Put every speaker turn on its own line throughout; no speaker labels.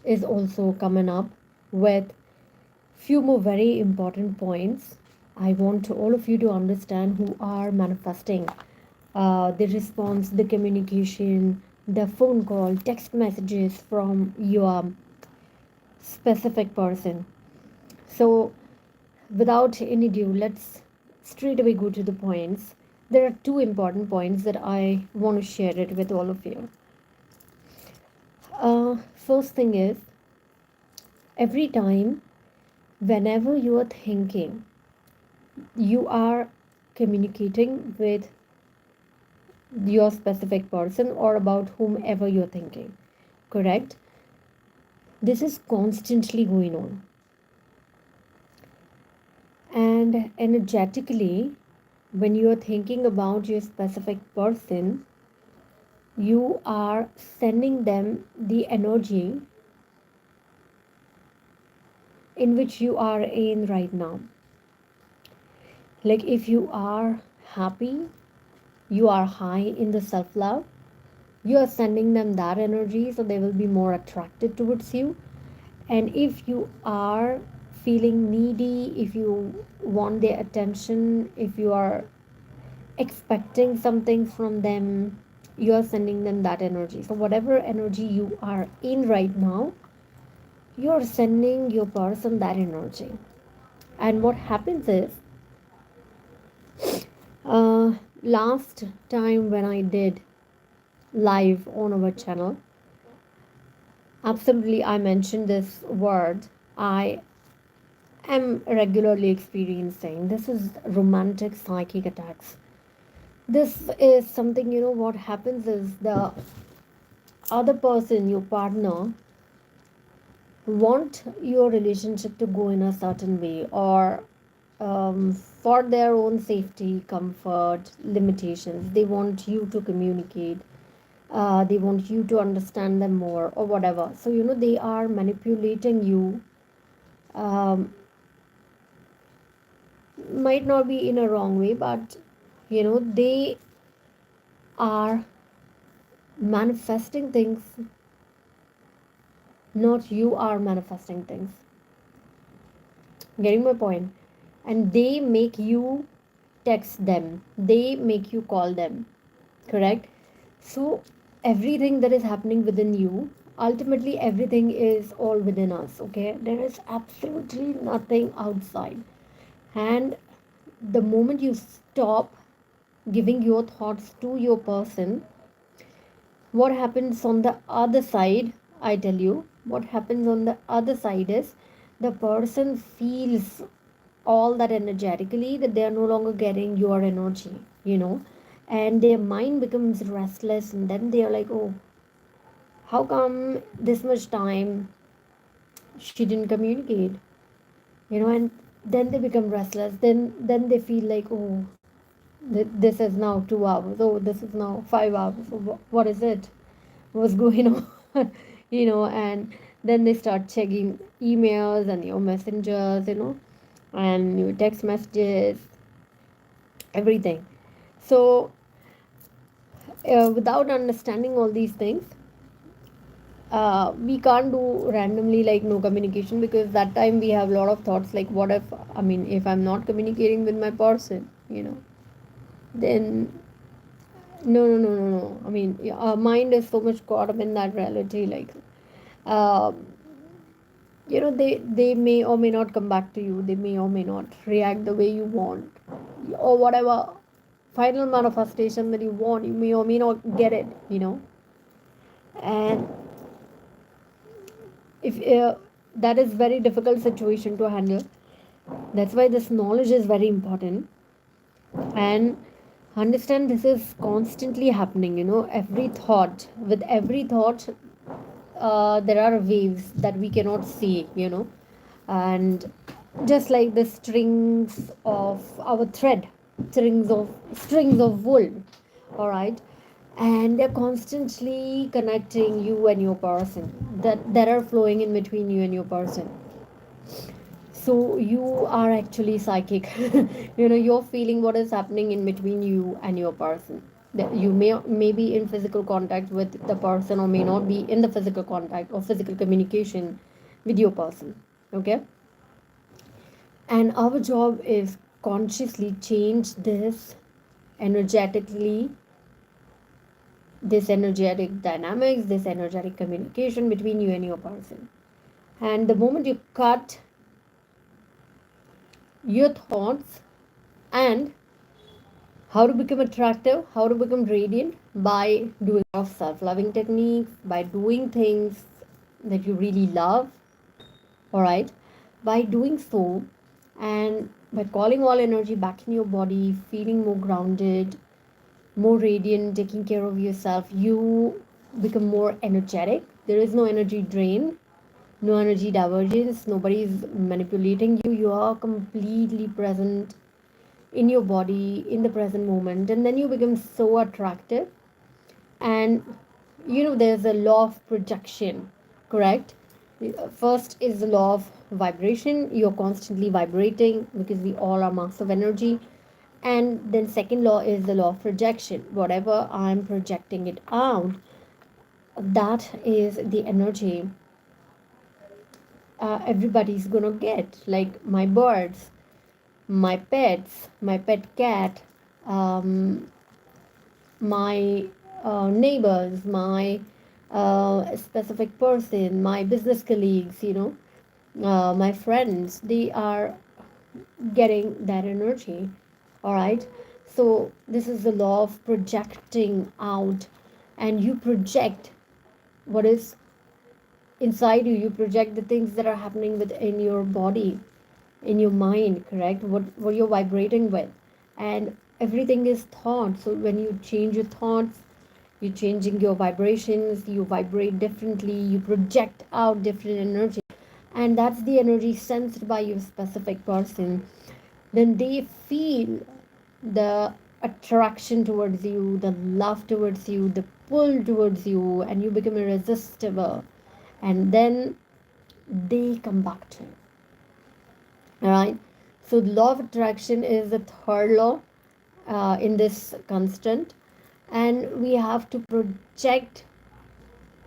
is also coming up with few more very important points. I want all of you to understand who are manifesting the response, the communication, the phone call, text messages from your specific person. So, without any ado, let's straight away go to the points. There are two important points that I want to share it with all of you. First thing is, every time, whenever you are thinking, you are communicating with your specific person or about whomever you're thinking, correct? This is constantly going on. And energetically, when you are thinking about your specific person, you are sending them the energy in which you are in right now. Like if you are happy, you are high in the self love, you are sending them that energy so they will be more attracted towards you. And if you are feeling needy, if you want their attention, if you are expecting something from them, you are sending them that energy. So whatever energy you are in right now, you're sending your person that energy. And what happens is, uh, last time when I did live on our channel, absolutely I mentioned this word. I am regularly experiencing this is romantic psychic attacks. This is something, what happens is the other person, your partner, want your relationship to go in a certain way, or for their own safety, comfort, limitations, they want you to communicate, they want you to understand them more or whatever. So they are manipulating you. Might not be in a wrong way, but they are manifesting things, not you are manifesting things. Getting my point? And they make you text them, they make you call them, correct? So everything that is happening within you, ultimately everything is all within us, okay? There is absolutely nothing outside. And the moment you stop giving your thoughts to your person, what happens on the other side, I tell you, what happens on the other side is the person feels all that energetically, that they are no longer getting your energy, and their mind becomes restless, and then they are like, oh, how come this much time she didn't communicate, and then they become restless, then they feel like, oh, this is now 2 hours, oh, this is now 5 hours, so what is it, what's going on? And then they start checking emails and your messengers, and your text messages, everything. So without understanding all these things, we can't do randomly like no communication, because that time we have a lot of thoughts like, what if, I mean, if I'm not communicating with my person, then no, I mean, yeah, our mind is so much caught up in that reality, like, um, they may or may not come back to you, they may or may not react the way you want, or whatever final manifestation that you want, you may or may not get it, and if that is very difficult situation to handle. That's why this knowledge is very important. And understand, this is constantly happening, every thought, with every thought, there are waves that we cannot see, and just like the strings of our thread, strings of wool, all right, and they're constantly connecting you and your person, that are flowing in between you and your person. So you are actually psychic. You're feeling what is happening in between you and your person. You may be in physical contact with the person, or may not be in the physical contact or physical communication with your person. Okay, and our job is consciously change this energetically, this energetic dynamics, this energetic communication between you and your person. And the moment you cut your thoughts, and how to become attractive, how to become radiant, by doing of self-loving techniques, by doing things that you really love, all right, by doing so, and by calling all energy back in your body, feeling more grounded, more radiant, taking care of yourself, you become more energetic. There is no energy drain, no energy divergence, nobody is manipulating you. You are completely present in your body in the present moment, and then you become so attractive. And there's a law of projection, correct? First is the law of vibration. You're constantly vibrating because we all are mass of energy. And then second law is the law of projection. Whatever I'm projecting it out, that is the energy everybody's gonna get. Like my birds, my pets, my pet cat, um, my neighbors, my specific person, my business colleagues, my friends, they are getting that energy. All right. So, this is the law of projecting out, and you project what is inside you. You project the things that are happening within your body, in your mind, correct? What you're vibrating with, and everything is thought. So when you change your thoughts, you're changing your vibrations. You vibrate differently, you project out different energy, and that's the energy sensed by your specific person. Then they feel the attraction towards you, the love towards you, the pull towards you, and you become irresistible, and then they come back to you. All right. So the law of attraction is the third law in this constant, and we have to project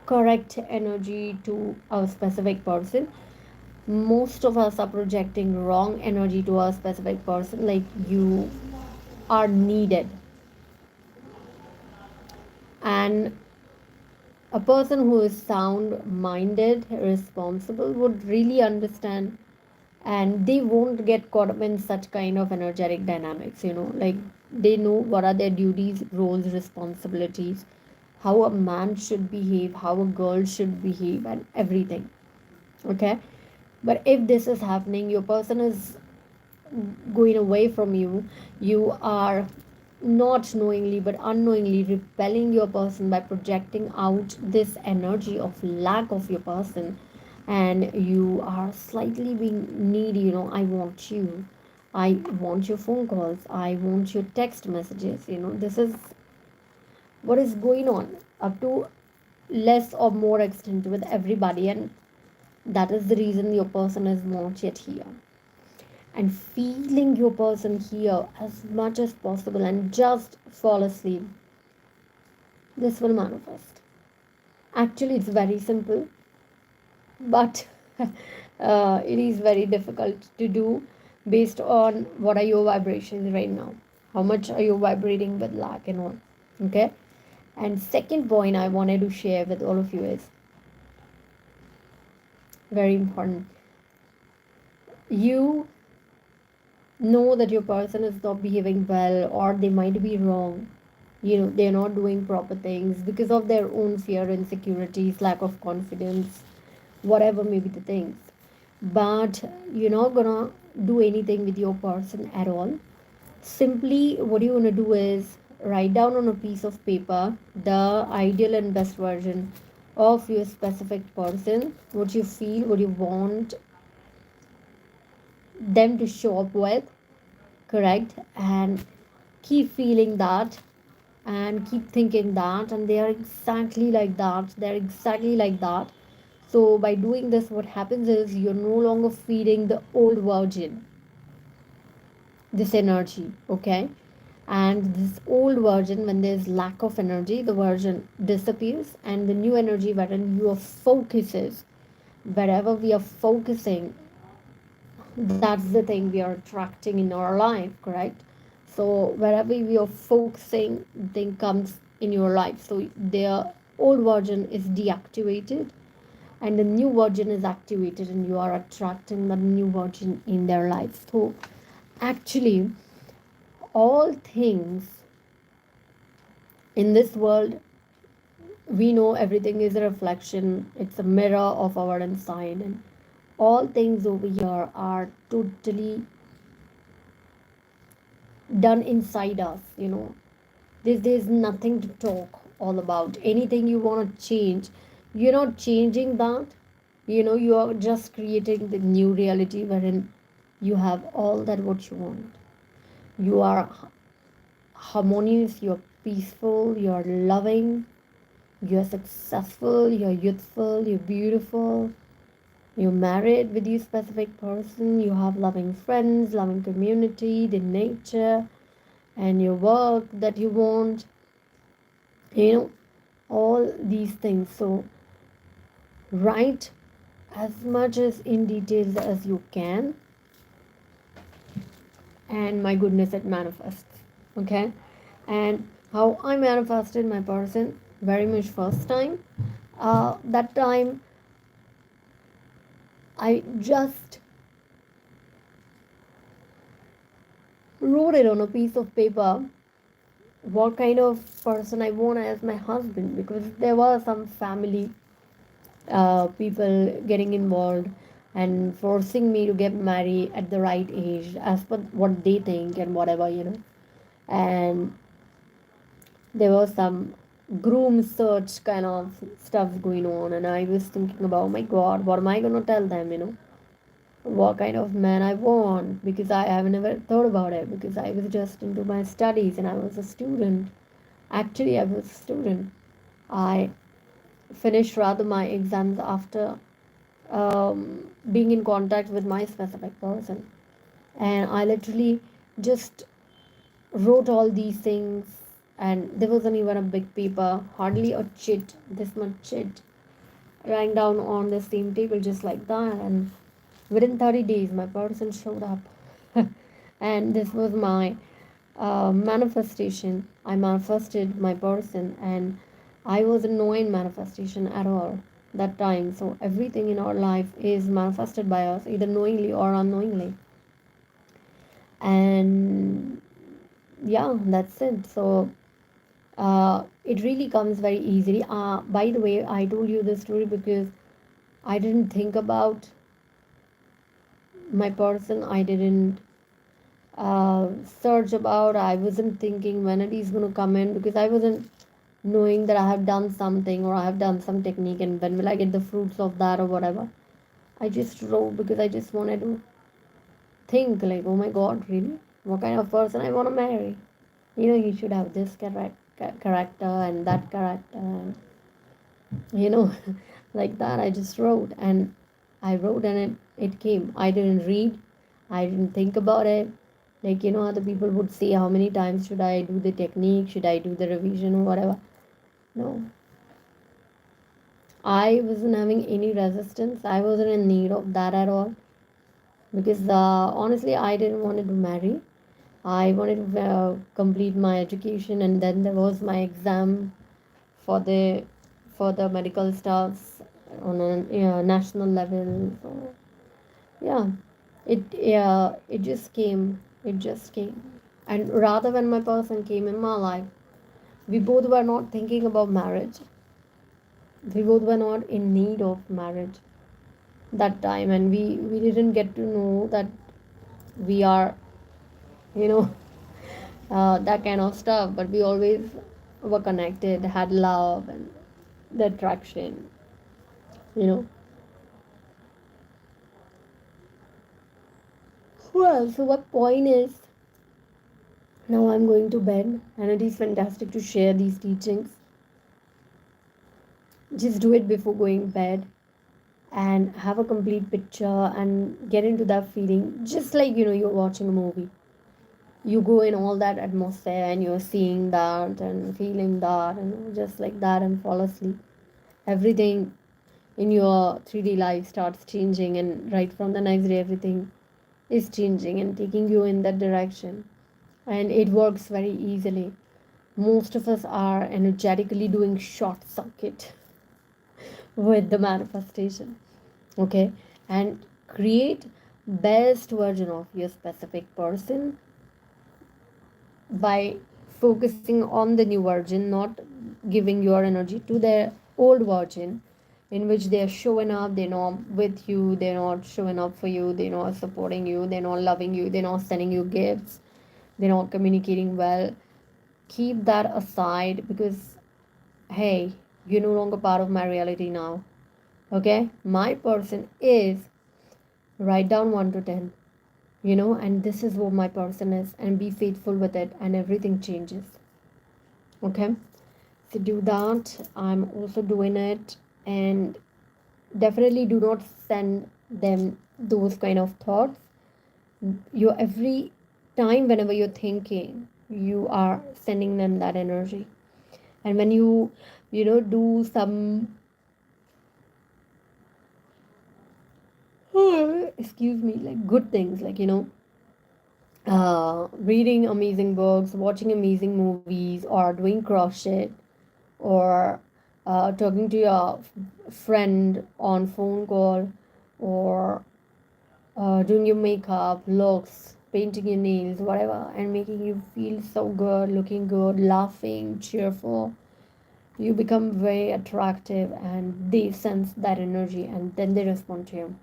correct energy to a specific person. Most of us are projecting wrong energy to a specific person. Like, you are needed, and a person who is sound minded, responsible, would really understand, and they won't get caught up in such kind of energetic dynamics. Like, they know what are their duties, roles, responsibilities, how a man should behave, how a girl should behave, and everything. Okay, but if this is happening, your person is going away from you, you are not knowingly but unknowingly repelling your person by projecting out this energy of lack of your person, and you are slightly being needy. I want you, I want your phone calls, I want your text messages. This is what is going on up to less or more extent with everybody, and that is the reason your person is not yet here. And feeling your person here as much as possible and just fall asleep, this will manifest. Actually, it's very simple, but it is very difficult to do based on what are your vibrations right now, how much are you vibrating with lack and all. Okay, and second point I wanted to share with all of you is very important. You know that your person is not behaving well, or they might be wrong. They're not doing proper things because of their own fear, insecurities, lack of confidence, whatever may be the things. But you're not gonna do anything with your person at all. Simply, what you want to do is write down on a piece of paper the ideal and best version of your specific person, what you feel, what you want them to show up with, correct? And keep feeling that, and keep thinking that, and they are exactly like that, they're exactly like that. So by doing this, what happens is you're no longer feeding the old virgin this energy. Okay, And this old version, when there's lack of energy, the version disappears, and the new energy wherein your focuses, wherever we are focusing, that's the thing we are attracting in our life, correct? So wherever we are focusing, thing comes in your life. So their old version is deactivated and the new version is activated, and you are attracting the new version in their life. So actually, all things in this world, we know everything is a reflection, it's a mirror of our inside, and all things over here are totally done inside us, there's nothing to talk all about. Anything you want to change, you're not changing that. You are just creating the new reality wherein you have all that what you want. You are harmonious, you're peaceful, you're loving, you're successful, you're youthful, you're beautiful, you're married with your specific person, you have loving friends, loving community, the nature, and your work that you want, you know all these things. So write as much as in details as you can, and my goodness, it manifests. Okay. And how I manifested my person, very much first time, that time I just wrote it on a piece of paper, what kind of person I want as my husband, because there were some family people getting involved and forcing me to get married at the right age as per what they think and whatever. And there was some groom search kind of stuff going on, and I was thinking about, oh my god, what am I going to tell them, what kind of man I want, because I have never thought about it, because I was just into my studies and I was a student. Actually, I was a student. I finished rather my exams after being in contact with my specific person, and I literally just wrote all these things, and there wasn't even a big paper, hardly a chit, this much chit, lying down on the same table just like that. And within 30 days my person showed up. And this was my manifestation. I manifested my person, and I wasn't knowing manifestation at all that time. So everything in our life is manifested by us, either knowingly or unknowingly. And yeah, that's it. So it really comes very easily. By the way, I told you this story because I didn't think about my person. I didn't search about. I wasn't thinking when it is going to come in, because I wasn't knowing that I have done something or I have done some technique and when will I get the fruits of that or whatever. I just wrote because I just wanted to think like, oh my god, really? What kind of person I want to marry? He should have this character and that character. And, you know, like that. I just wrote, and I wrote, and it came. I didn't read, I didn't think about it. Like, other people would say, how many times should I do the technique? Should I do the revision or whatever? No, I wasn't having any resistance. I wasn't in need of that at all, because honestly, I didn't want to marry. I wanted to complete my education, and then there was my exam for the medical stuffs on a national level. So yeah, it just came. It just came. And rather, when my person came in my life, we both were not thinking about marriage. We both were not in need of marriage that time, and we didn't get to know that we are, you know that kind of stuff. But we always were connected, had love and the attraction, you know well, so what point is, now I'm going to bed, and it is fantastic to share these teachings. Just do it before going bed, and have a complete picture and get into that feeling, just like you're watching a movie. You go in all that atmosphere and you're seeing that and feeling that and just like that and fall asleep. Everything in your 3D life starts changing, and right from the next day, everything is changing and taking you in that direction. And it works very easily. Most of us are energetically doing short circuit with the manifestation. Okay, and create best version of your specific person by focusing on the new version, not giving your energy to the old version in which they are showing up, they're not with you, they're not showing up for you, they're not supporting you, they're not loving you, they're not sending you gifts, they're not communicating well. Keep that aside, because hey, you're no longer part of my reality now. Okay, my person is, write down 1 to 10, and this is what my person is, and be faithful with it, and everything changes. Okay, so do that. I'm also doing it. And definitely do not send them those kind of thoughts. You, every time whenever you're thinking, you are sending them that energy. And when you do some excuse me, like good things, like reading amazing books, watching amazing movies, or doing crochet, or talking to your friend on phone call, or doing your makeup, looks, painting your nails, whatever, and making you feel so good, looking good, laughing, cheerful, you become very attractive, and they sense that energy, and then they respond to you.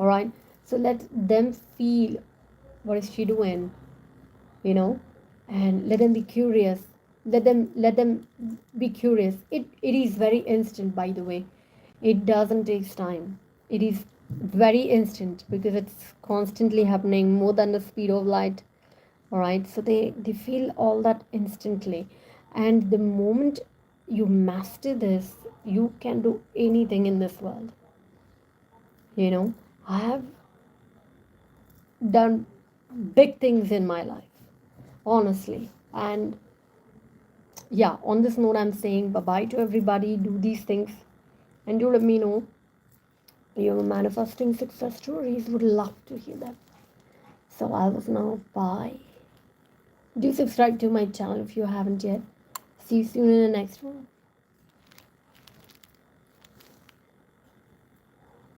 All right, so let them feel what is she doing, you know and let them be curious. Let them be curious. It is very instant, by the way. It doesn't take time. It is very instant because it's constantly happening more than the speed of light. All right, so they feel all that instantly. And the moment you master this, you can do anything in this world. you know I have done big things in my life, honestly. And yeah, on this note, I'm saying bye bye to everybody. Do these things, and do let me know your manifesting success stories. Would love to hear them. So I was now bye. Do subscribe to my channel if you haven't yet. See you soon in the next one.